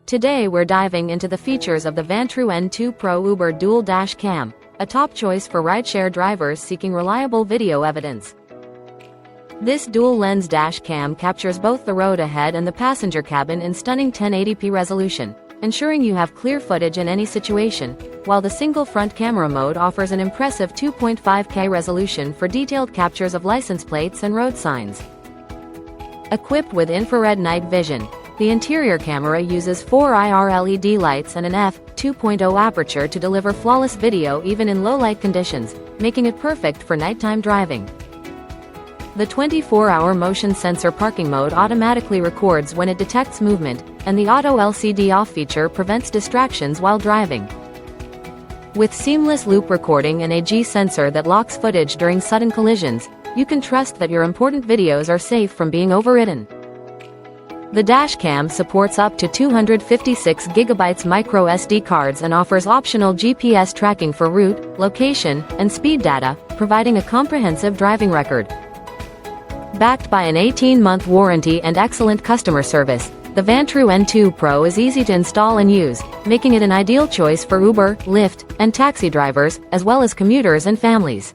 Today we're diving into the features of the Vantrue N2 Pro Uber Dual Dash Cam, a top choice for rideshare drivers seeking reliable video evidence. This dual-lens dash cam captures both the road ahead and the passenger cabin in stunning 1080p resolution, ensuring you have clear footage in any situation, while the single front camera mode offers an impressive 2.5K resolution for detailed captures of license plates and road signs. Equipped with infrared night vision, the interior camera uses 4 IR LED lights and an f/2.0 aperture to deliver flawless video even in low-light conditions, making it perfect for nighttime driving. The 24-hour motion sensor parking mode automatically records when it detects movement, and the Auto LCD off feature prevents distractions while driving. With seamless loop recording and a G sensor that locks footage during sudden collisions, you can trust that your important videos are safe from being overridden. The dashcam supports up to 256GB micro SD cards and offers optional GPS tracking for route, location, and speed data, providing a comprehensive driving record. Backed by an 18-month warranty and excellent customer service, the Vantrue N2 Pro is easy to install and use, making it an ideal choice for Uber, Lyft, and taxi drivers, as well as commuters and families.